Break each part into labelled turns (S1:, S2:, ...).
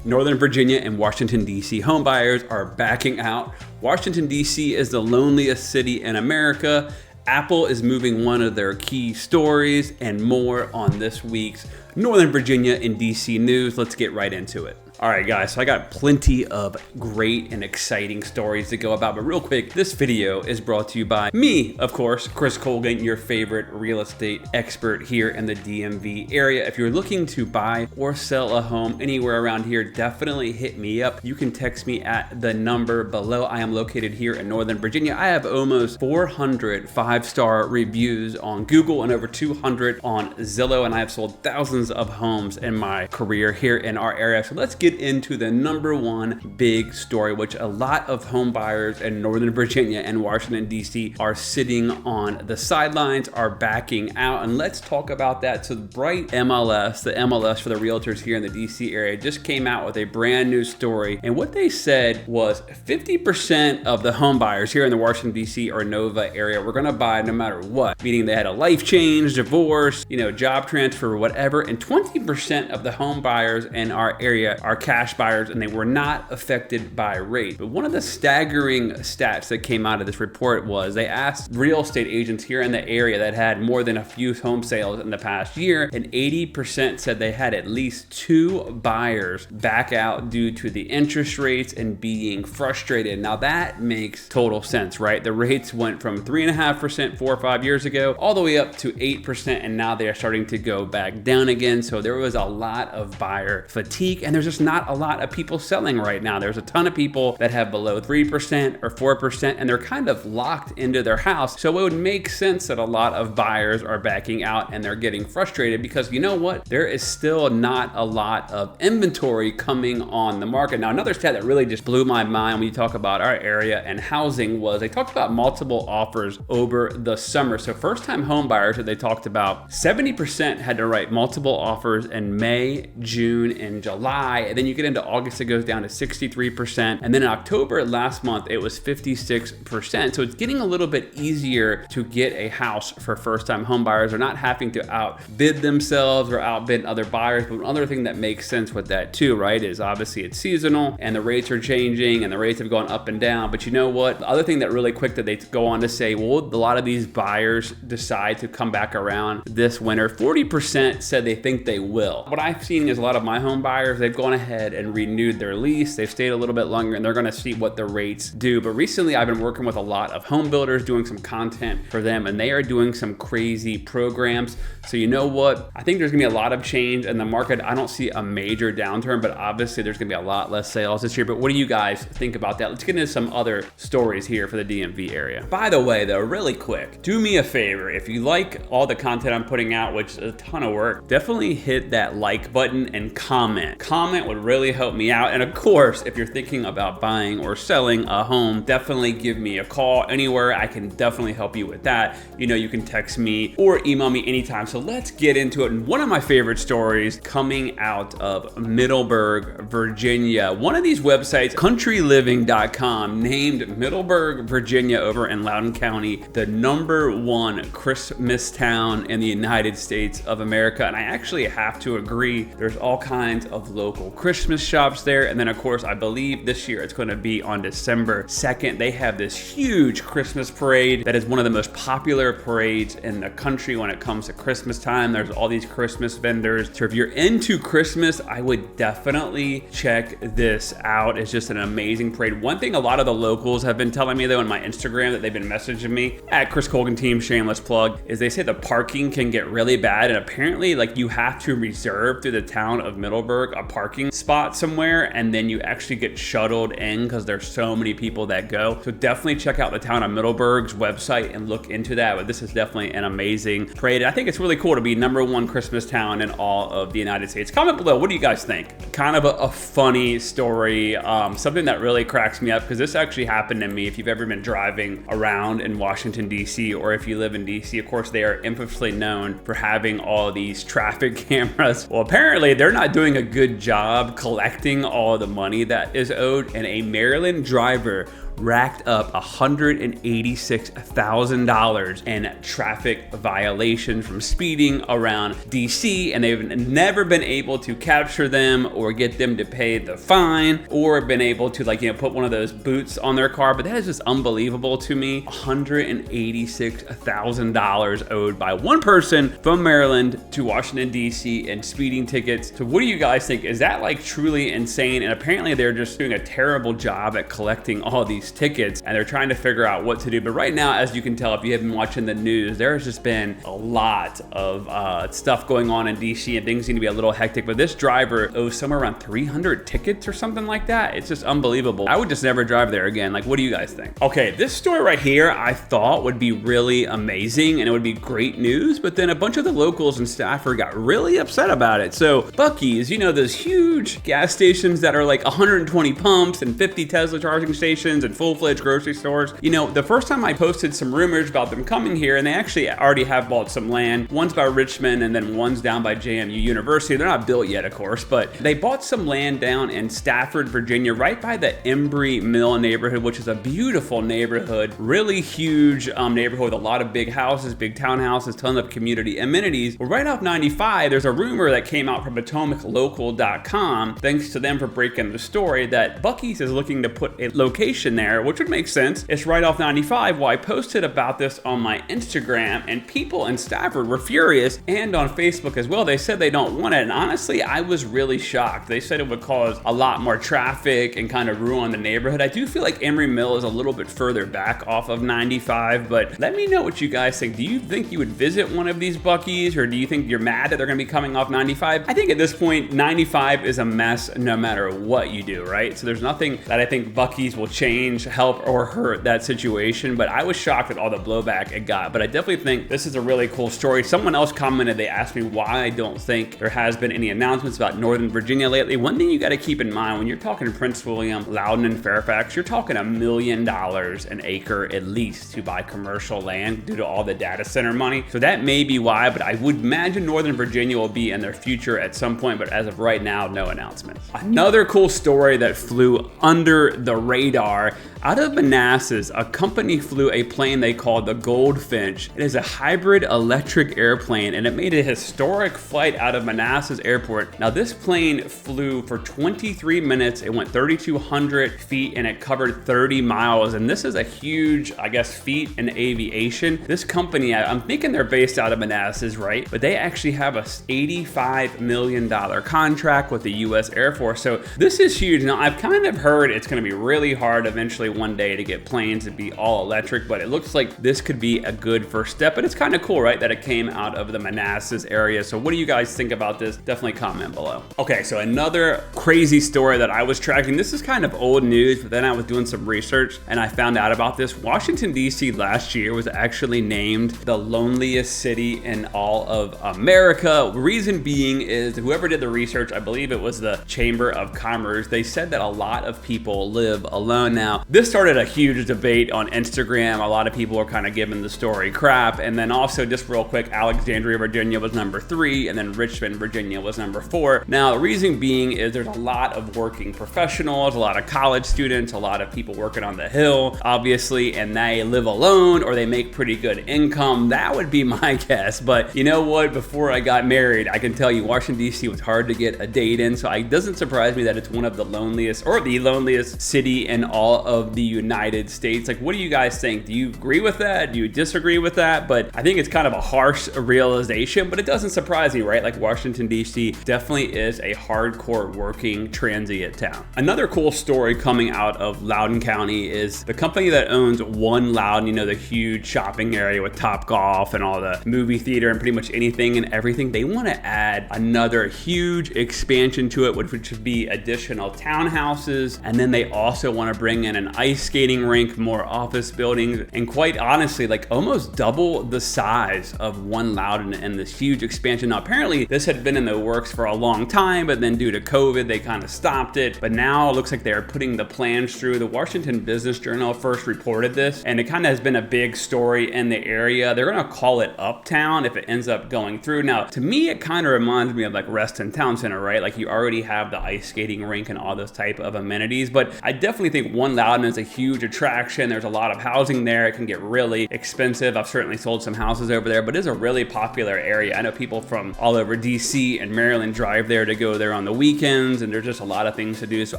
S1: Northern Virginia and Washington, D.C. homebuyers are backing out. Washington, D.C. is the loneliest city in America. Apple is moving one of their key stories, and more on this week's Northern Virginia and DC news. Let's get right into it. All right, guys, so I got plenty of great and exciting stories to go about, but real quick, this video is brought to you by me, of course, Chris Colgan, your favorite real estate expert here in the DMV area. If you're looking to buy or sell a home anywhere around here, definitely hit me up. You can text me at the number below. I am located here in Northern Virginia. I have almost 400 five-star reviews on Google and over 200 on Zillow, and I have sold thousands of homes in my career here in our area. So let's get into the number one big story, which a lot of home buyers in Northern Virginia and Washington, D.C. are sitting on the sidelines, are backing out. And let's talk about that. So Bright MLS, the MLS for the realtors here in the D.C. area, just came out with a brand new story. And what they said was 50% of the home buyers here in the Washington, D.C. or Nova area were going to buy no matter what, meaning they had a life change, divorce, job transfer, whatever. And 20% of the home buyers in our area are cash buyers, and they were not affected by rate. But one of the staggering stats that came out of this report was they asked real estate agents here in the area that had more than a few home sales in the past year, and 80% said they had at least 2 buyers back out due to the interest rates and being frustrated. Now that makes total sense, right? The rates went from 3.5% 4 or 5 years ago all the way up to 8%, and now they are starting to go back down again. So there was a lot of buyer fatigue, and there's just not a lot of people selling right now. There's a ton of people that have below 3% or 4%, and they're kind of locked into their house. So it would make sense that a lot of buyers are backing out and they're getting frustrated because you know what? There is still not a lot of inventory coming on the market. Now, another stat that really just blew my mind when you talk about our area and housing was they talked about multiple offers over the summer. So first-time home buyers that they talked about, 70% had to write multiple offers in May, June, and July. And then you get into August, it goes down to 63%. And then in October last month, it was 56%. So it's getting a little bit easier to get a house for first-time home buyers. They're not having to outbid themselves or outbid other buyers. But another thing that makes sense with that too, right, is obviously it's seasonal and the rates are changing and the rates have gone up and down. But you know what? The other thing that really quick that they go on to say, well, a lot of these buyers decide to come back around this winter. 40% said they think they will. What I've seen is a lot of my home buyers, they've gone ahead and renewed their lease. They've stayed a little bit longer and they're going to see what the rates do. But recently I've been working with a lot of home builders doing some content for them, and they are doing some crazy programs. So you know what? I think there's gonna be a lot of change in the market. I don't see a major downturn, but obviously there's gonna be a lot less sales this year. But what do you guys think about that? Let's get into some other stories here for the DMV area. By the way, though, really quick, do me a favor. If you like all the content I'm putting out, which is a ton of work, definitely hit that like button and comment. Comment would really help me out. And of course, if you're thinking about buying or selling a home, definitely give me a call anywhere. I can definitely help you with that. You can text me or email me anytime. So let's get into it. And one of my favorite stories coming out of Middleburg, Virginia. One of these websites, countryliving.com, named Middleburg, Virginia over in Loudoun County, the #1 Christmas town in the United States of America. And I actually have to agree, there's all kinds of local Christmas shops there. And then of course, I believe this year it's going to be on December 2nd. They have this huge Christmas parade that is one of the most popular parades in the country when it comes to Christmas time. There's all these Christmas vendors. So if you're into Christmas, I would definitely check this out. It's just an amazing parade. One thing a lot of the locals have been telling me though on my Instagram that they've been messaging me at Chris Colgan Team, shameless plug, is they say the parking can get really bad. And apparently you have to reserve through the town of Middleburg a parking spot somewhere, and then you actually get shuttled in because there's so many people that go. So definitely check out the town of Middleburg's website and look into that. But this is definitely an amazing parade. I think it's really cool to be #1 Christmas town in all of the United States. Comment below, what do you guys think? Kind of a funny story, something that really cracks me up because this actually happened to me. If you've ever been driving around in Washington, D.C., or if you live in D.C., of course, they are infamously known for having all these traffic cameras. Well, apparently they're not doing a good job job collecting all the money that is owed, and a Maryland driver racked up $186,000 in traffic violations from speeding around DC, and they've never been able to capture them or get them to pay the fine or been able to put one of those boots on their car. But that is just unbelievable to me. $186,000 owed by one person from Maryland to Washington DC in speeding tickets. So what do you guys think? Is that truly insane? And apparently they're just doing a terrible job at collecting all these tickets, and they're trying to figure out what to do. But right now, as you can tell if you have been watching the news, there's just been a lot of stuff going on in DC, and things seem to be a little hectic. But this driver owes somewhere around 300 tickets or something like that. It's just unbelievable. I would just never drive there again. What do you guys think? Okay, this story right here I thought would be really amazing and it would be great news, but then a bunch of the locals and staffers got really upset about it. So Buc-ee's, those huge gas stations that are 120 pumps and 50 Tesla charging stations and full-fledged grocery stores. The first time I posted some rumors about them coming here, and they actually already have bought some land. One's by Richmond and then one's down by JMU University. They're not built yet, of course, but they bought some land down in Stafford, Virginia, right by the Embry Mill neighborhood, which is a beautiful neighborhood, really huge neighborhood with a lot of big houses, big townhouses, tons of community amenities. Well, right off 95, there's a rumor that came out from PotomacLocal.com, thanks to them for breaking the story, that Buc-ee's is looking to put a location there, which would make sense. It's right off 95. Well, I posted about this on my Instagram, and people in Stafford were furious, and on Facebook as well. They said they don't want it, and honestly, I was really shocked. They said it would cause a lot more traffic and kind of ruin the neighborhood. I do feel like Embry Mill is a little bit further back off of 95, but let me know what you guys think. Do you think you would visit one of these Buc-ee's, or do you think you're mad that they're gonna be coming off 95? I think at this point, 95 is a mess no matter what you do, right? So there's nothing that I think Buc-ee's will change, help, or hurt that situation, but I was shocked at all the blowback it got. But I definitely think this is a really cool story. Someone else commented, they asked me why I don't think there has been any announcements about Northern Virginia lately. One thing you gotta keep in mind, when you're talking Prince William, Loudoun, and Fairfax, you're talking $1 million an acre at least to buy commercial land due to all the data center money. So that may be why, but I would imagine Northern Virginia will be in their future at some point, but as of right now, no announcements. Another cool story that flew under the radar. Out of Manassas, a company flew a plane they called the Goldfinch. It is a hybrid electric airplane, and it made a historic flight out of Manassas Airport. Now, this plane flew for 23 minutes. It went 3,200 feet, and it covered 30 miles. And this is a huge, feat in aviation. This company, I'm thinking they're based out of Manassas, right? But they actually have a $85 million contract with the U.S. Air Force. So this is huge. Now, I've kind of heard it's going to be really hard eventually one day to get planes to be all electric, but it looks like this could be a good first step. But it's kind of cool, right, that it came out of the Manassas area. So what do you guys think about this? Definitely comment below. Okay, so another crazy story that I was tracking. This is kind of old news, but then I was doing some research and I found out about this. Washington, D.C. last year was actually named the loneliest city in all of America. Reason being is whoever did the research, I believe it was the Chamber of Commerce, they said that a lot of people live alone now. This started a huge debate on Instagram. A lot of people were kind of giving the story crap. And then also, just real quick, Alexandria, Virginia was number 3, and then Richmond, Virginia was number 4. Now, the reason being is there's a lot of working professionals, a lot of college students, a lot of people working on the Hill, obviously, and they live alone or they make pretty good income. That would be my guess. But you know what? Before I got married, I can tell you Washington, D.C. was hard to get a date in. So it doesn't surprise me that it's one of the loneliest or the loneliest city in all of the United States. What do you guys think? Do you agree with that? Do you disagree with that? But I think it's kind of a harsh realization, but it doesn't surprise me, right? Washington, D.C. definitely is a hardcore working transient town. Another cool story coming out of Loudoun County is the company that owns One Loudoun, the huge shopping area with Topgolf and all the movie theater and pretty much anything and everything. They want to add another huge expansion to it, which would be additional townhouses. And then they also want to bring in an ice skating rink, more office buildings, and quite honestly, almost double the size of One Loudoun and this huge expansion. Now, apparently this had been in the works for a long time, but then due to COVID, they kind of stopped it. But now it looks like they're putting the plans through. The Washington Business Journal first reported this, and it kind of has been a big story in the area. They're going to call it Uptown if it ends up going through. Now, to me, it kind of reminds me of Reston Town Center, right? You already have the ice skating rink and all those type of amenities. But I definitely think One Loudoun is a huge attraction. There's a lot of housing there. It can get really expensive. I've certainly sold some houses over there, but it's a really popular area. I know people from all over DC and Maryland drive there to go there on the weekends, and there's just a lot of things to do. So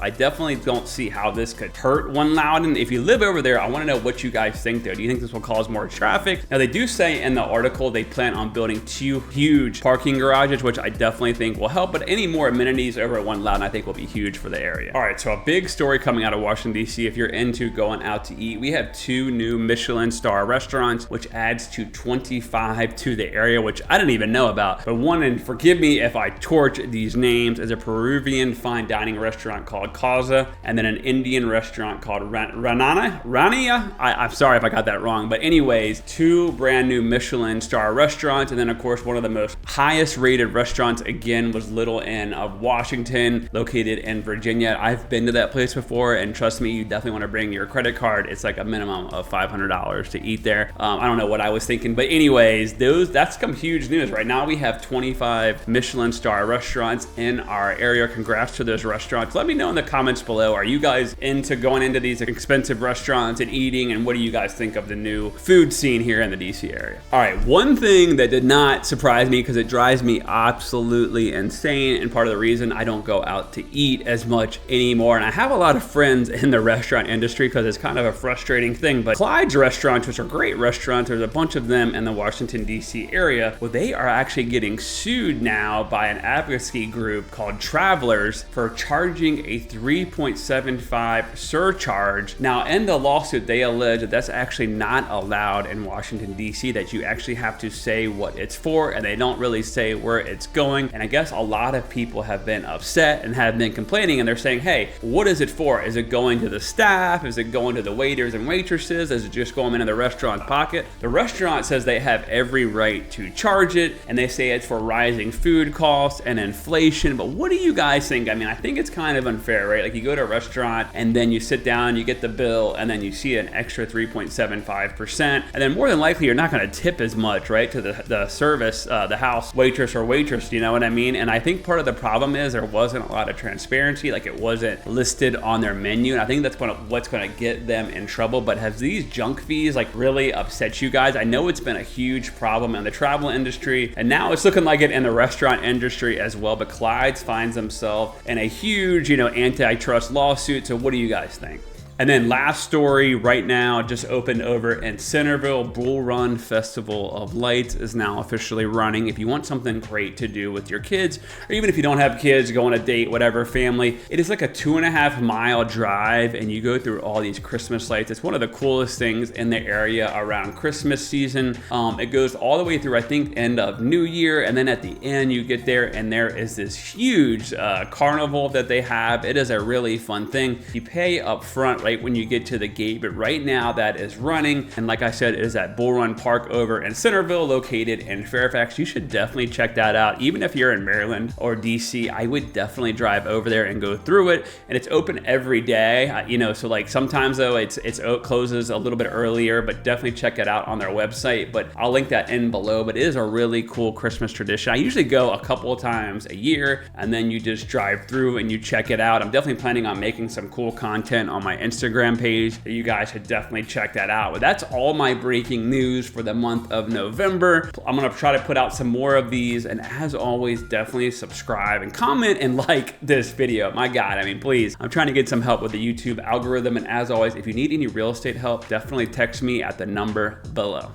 S1: I definitely don't see how this could hurt One Loudoun. If you live over there, I want to know what you guys think there. Do you think this will cause more traffic? Now, they do say in the article they plan on building 2 huge parking garages, which I definitely think will help, but any more amenities over at One Loudoun I think will be huge for the area. All right, so a big story coming out of Washington, D.C. if you're into going out to eat. We have 2 new Michelin star restaurants, which adds to 25 to the area, which I didn't even know about. But one, and forgive me if I torch these names, is a Peruvian fine dining restaurant called Causa, and then an Indian restaurant called Rania. I'm sorry if I got that wrong, but anyways, 2 brand new Michelin star restaurants, and then of course one of the most highest rated restaurants again was Little Inn of Washington, located in Virginia. I've been to that place before, and trust me, you definitely want to bring your credit card. It's like a minimum of $500 to eat there. I don't know what I was thinking, but anyways, that's some huge news. Right now we have 25 Michelin star restaurants in our area. Congrats to those restaurants. Let me know in the comments below, are you guys into going into these expensive restaurants and eating, and what do you guys think of the new food scene here in the DC area? All right, one thing that did not surprise me, because it drives me absolutely insane, and part of the reason I don't go out to eat as much anymore, and I have a lot of friends in the restaurant industry because it's kind of a frustrating thing, but Clyde's restaurants, which are great restaurants, there's a bunch of them in the Washington DC area, well, they are actually getting sued now by an advocacy group called Travelers for charging a 3.75 surcharge. Now, in the lawsuit, they allege that that's actually not allowed in Washington DC, that you actually have to say what it's for, and they don't really say where it's going. And I guess a lot of people have been upset and have been complaining, and they're saying, hey, what is it for? Is it going to the staff? Is it going to the waiters and waitresses? Is it just going into the restaurant's pocket? The restaurant says they have every right to charge it, and they say it's for rising food costs and inflation. But what do you guys think? I mean, I think it's kind of unfair, right? Like, you go to a restaurant and then you sit down, you get the bill, and then you see an extra 3.75%, and then more than likely you're not going to tip as much, right, to the service, the house waitress or waitress, you know what I mean? And I think part of the problem is there wasn't a lot of transparency, like it wasn't listed on their menu, and I think that's what's going to get them in trouble. But have these junk fees like really upset you guys? I know it's been a huge problem in the travel industry, and now it's looking like it in the restaurant industry as well, but Clyde's finds himself in a huge, antitrust lawsuit. So what do you guys think? And then last story right now, just opened over in Centerville. Bull Run Festival of Lights is now officially running. If you want something great to do with your kids, or even if you don't have kids, go on a date, whatever, family, it is like a 2.5 mile drive, and you go through all these Christmas lights. It's one of the coolest things in the area around Christmas season. It goes all the way through, I think, end of New Year, and then at the end you get there and there is this huge carnival that they have. It is a really fun thing. You pay up front right when you get to the gate, but right now that is running, and like I said, it is at Bull Run Park over in Centerville, located in Fairfax. You should definitely check that out. Even if you're in Maryland or DC, I would definitely drive over there and go through it. And it's open every day, so like sometimes though it closes a little bit earlier, but definitely check it out on their website. But I'll link that in below. But it is a really cool Christmas tradition. I usually go a couple of times a year, and then you just drive through and you check it out. I'm definitely planning on making some cool content on my Instagram page. You guys should definitely check that out. But that's all my breaking news for the month of November. I'm gonna try to put out some more of these, and as always, definitely subscribe and comment and like this video. My God, I mean, please, I'm trying to get some help with the YouTube algorithm. And as always, if you need any real estate help, definitely text me at the number below.